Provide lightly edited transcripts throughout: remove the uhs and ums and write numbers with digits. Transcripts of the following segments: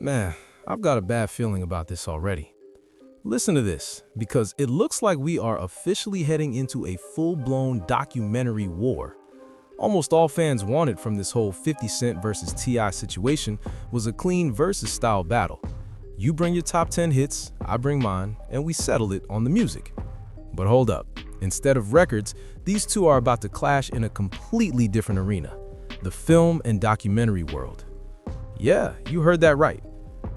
Man, I've got a bad feeling about this already. Listen to this, because it looks like we are officially heading into a full-blown documentary war. Almost all fans wanted from this whole 50 Cent versus T.I situation was a clean versus style battle. You bring your top 10 hits, I bring mine, and we settle it on the music. But hold up, instead of records, these two are about to clash in a completely different arena, the film and documentary world. Yeah, you heard that right.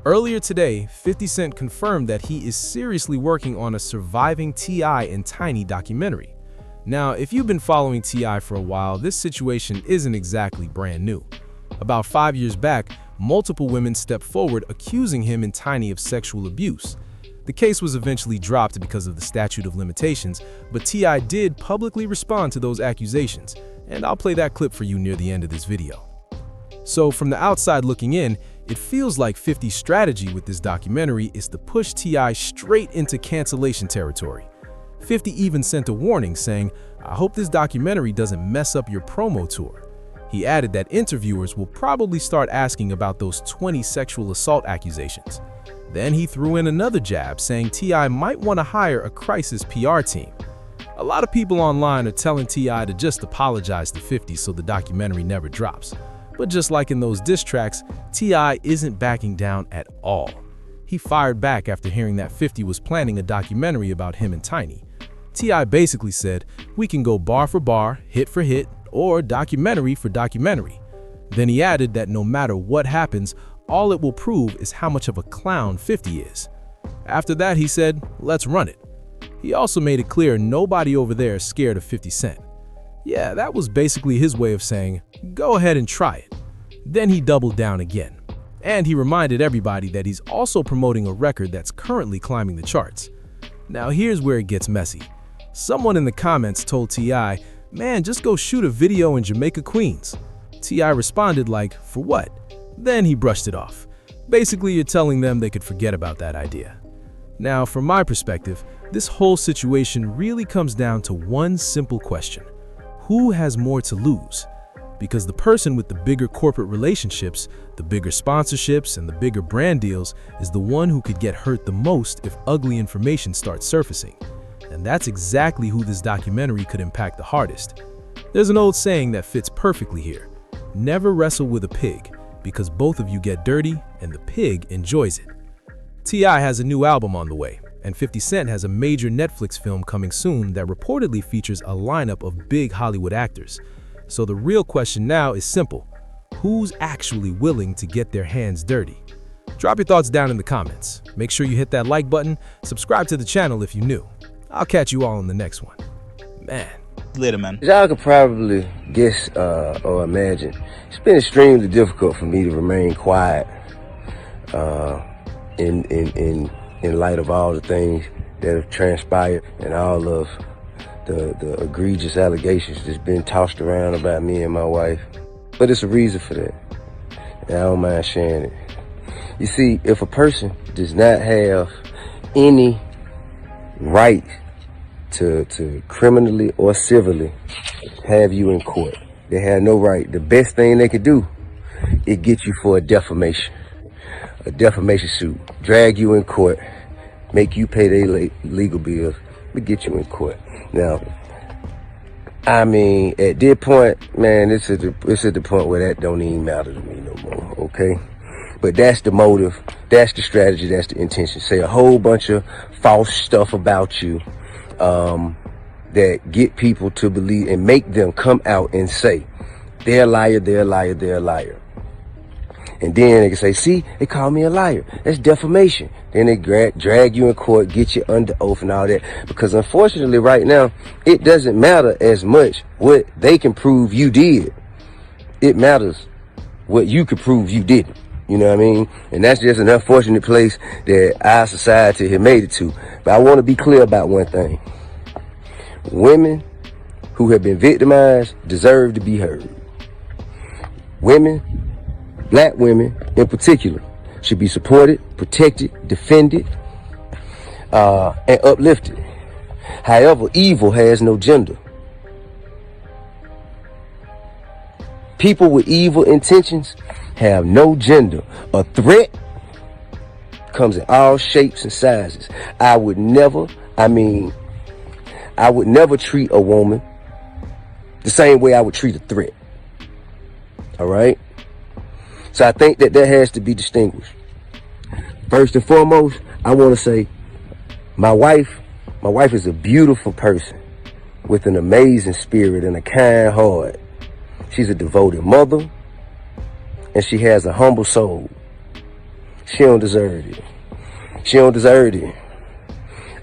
Earlier today, 50 Cent confirmed that he is seriously working on a Surviving T.I and Tiny documentary. Now, if you've been following T.I for a while, this situation isn't exactly brand new. About 5 years back, multiple women stepped forward accusing him and Tiny of sexual abuse. The case was eventually dropped because of the statute of limitations, but T.I did publicly respond to those accusations, and I'll play that clip for you near the end of this video. So from the outside looking in, it feels like 50's strategy with this documentary is to push T.I straight into cancellation territory. 50 even sent a warning saying, "I hope this documentary doesn't mess up your promo tour." He added that interviewers will probably start asking about those 20 sexual assault accusations. Then he threw in another jab saying T.I might want to hire a crisis PR team. A lot of people online are telling T.I to just apologize to 50 so the documentary never drops. But just like in those diss tracks, T.I isn't backing down at all. He fired back after hearing that 50 was planning a documentary about him and Tiny. T.I basically said, "We can go bar for bar, hit for hit, or documentary for documentary." Then he added that no matter what happens, all it will prove is how much of a clown 50 is. After that, he said, "Let's run it." He also made it clear nobody over there is scared of 50 Cent. Yeah, that was basically his way of saying, go ahead and try it. Then he doubled down again. And he reminded everybody that he's also promoting a record that's currently climbing the charts. Now here's where it gets messy. Someone in the comments told T.I, "Man, just go shoot a video in Jamaica, Queens." T.I responded like, "For what?" Then he brushed it off. Basically, you're telling them they could forget about that idea. Now, from my perspective, this whole situation really comes down to one simple question. Who has more to lose? Because the person with the bigger corporate relationships, the bigger sponsorships, and the bigger brand deals is the one who could get hurt the most if ugly information starts surfacing. And that's exactly who this documentary could impact the hardest. There's an old saying that fits perfectly here. Never wrestle with a pig, because both of you get dirty and the pig enjoys it. T.I has a new album on the way, and 50 Cent has a major Netflix film coming soon that reportedly features a lineup of big Hollywood actors. So the real question now is simple. Who's actually willing to get their hands dirty? Drop your thoughts down in the comments. Make sure you hit that like button, subscribe to the channel if you're new. I'll catch you all in the next one. Man. Later, man. Y'all could probably guess or imagine. It's been extremely difficult for me to remain quiet in light of all the things that have transpired and all of the egregious allegations that's been tossed around about me and my wife. But it's a reason for that, and I don't mind sharing it. You see, if a person does not have any right to criminally or civilly have you in court, they have no right. The best thing they could do is get you for a defamation suit, drag you in court, make you pay their legal bills, but get you in court. Now, I mean, at this point, man, it's at the point where that don't even matter to me no more, okay? But that's the motive, that's the strategy, that's the intention. Say a whole bunch of false stuff about you that get people to believe and make them come out and say, they're a liar, they're a liar, they're a liar. And then they can say, see, they call me a liar. That's defamation. Then they drag you in court, get you under oath and all that. Because unfortunately right now, it doesn't matter as much what they can prove you did. It matters what you can prove you didn't. You know what I mean? And that's just an unfortunate place that our society has made it to. But I want to be clear about one thing. Women who have been victimized deserve to be heard. Women, black women in particular, should be supported, protected, defended, and uplifted. However, evil has no gender. People with evil intentions have no gender. A threat comes in all shapes and sizes. I would never treat a woman the same way I would treat a threat. All right? So I think that has to be distinguished. First and foremost, I want to say my wife is a beautiful person with an amazing spirit and a kind heart. She's a devoted mother, and she has a humble soul. She don't deserve it. She don't deserve it.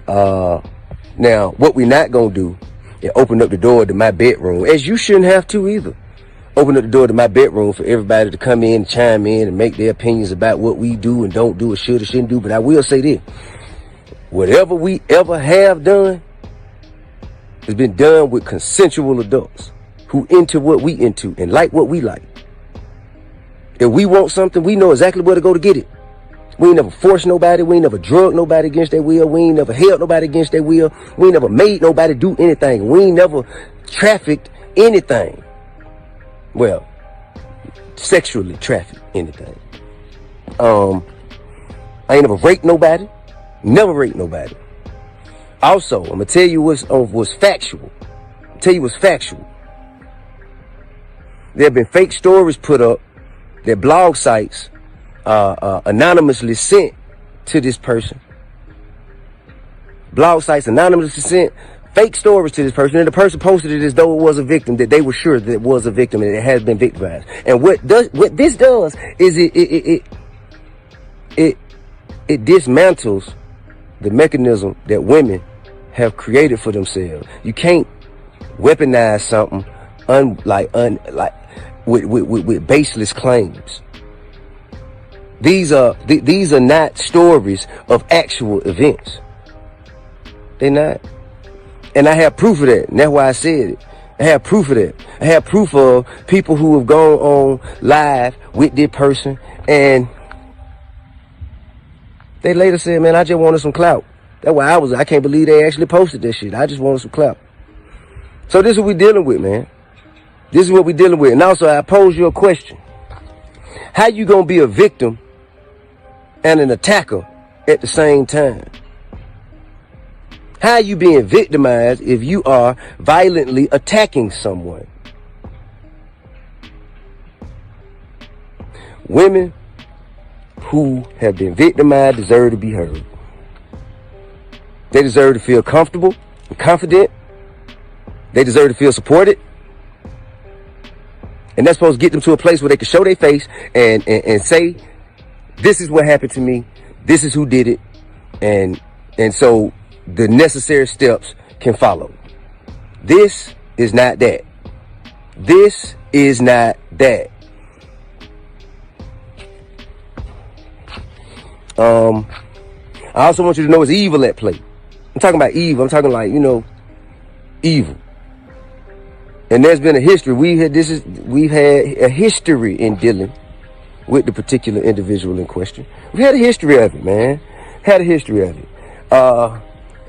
Now, what we're not going to do is open up the door to my bedroom, as you shouldn't have to either. Open up the door to my bedroom for everybody to come in and chime in and make their opinions about what we do and don't do or should or shouldn't do. But I will say this. Whatever we ever have done has been done with consensual adults who into what we into and like what we like. If we want something, we know exactly where to go to get it. We ain't never forced nobody. We ain't never drugged nobody against their will. We ain't never held nobody against their will. We ain't never made nobody do anything. We ain't never trafficked anything. Well, sexually trafficked anything. I ain't never raped nobody. Never raped nobody. Also, I'm gonna tell you what's factual. Tell you what's factual. There have been fake stories put up that blog sites anonymously sent to this person. Blog sites anonymously sent fake stories to this person, and the person posted it as though it was a victim, that they were sure that it was a victim and it has been victimized. And what this does is it dismantles the mechanism that women have created for themselves. You can't weaponize something with baseless claims. These are not stories of actual events. They're not. And I have proof of that. And that's why I said it. I have proof of that. I have proof of people who have gone on live with this person and they later said, man, I just wanted some clout. That's why I can't believe they actually posted that shit. I just wanted some clout. So this is what we're dealing with, man. This is what we're dealing with. And also, I pose you a question. How you gonna be a victim and an attacker at the same time? How are you being victimized if you are violently attacking someone? Women who have been victimized deserve to be heard. They deserve to feel comfortable and confident. They deserve to feel supported. And that's supposed to get them to a place where they can show their face and say, this is what happened to me. This is who did it. And so the necessary steps can follow. This is not that. This is not that. I also want you to know it's evil at play. I'm talking about evil. I'm talking like, evil. And there's been a history. We've had a history in dealing with the particular individual in question. We've had a history of it, man. Had a history of it.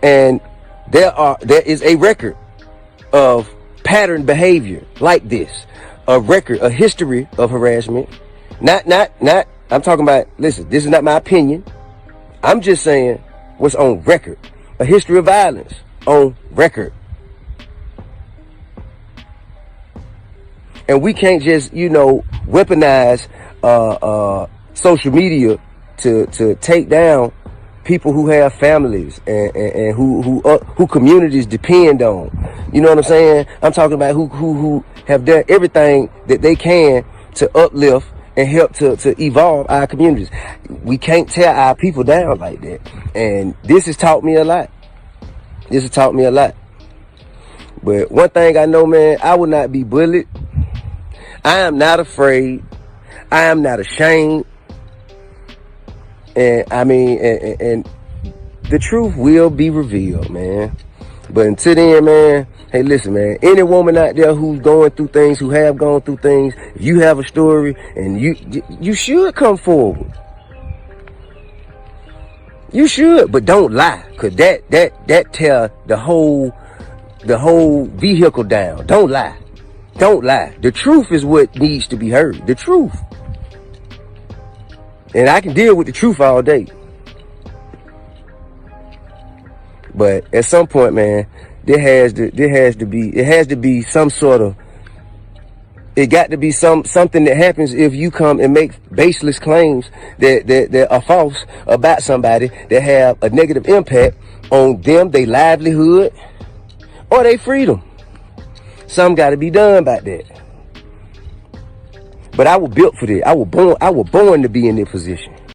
And there is a record of pattern behavior like this. A history of harassment. Not, I'm talking about, listen, this is not my opinion. I'm just saying what's on record. A history of violence on record. And we can't just, weaponize social media to take down people who have families and who communities depend on. You know what I'm saying? I'm talking about who have done everything that they can to uplift and help to evolve our communities. We can't tear our people down like that. And this has taught me a lot. But one thing I know, man, I will not be bullied. I am not afraid. I am not ashamed. And and the truth will be revealed, man. But until then, man, hey, listen, man, any woman out there who's going through things, who have gone through things, if you have a story, and you should come forward. You should, but don't lie, cause that tear the whole vehicle down. Don't lie. Don't lie. The truth is what needs to be heard. The truth. And I can deal with the truth all day. But at some point, man, it has to be some sort of, it got to be something that happens if you come and make baseless claims that are false about somebody that have a negative impact on them, their livelihood, or their freedom. Something got to be done about that. But I was built for this. I was born to be in this position.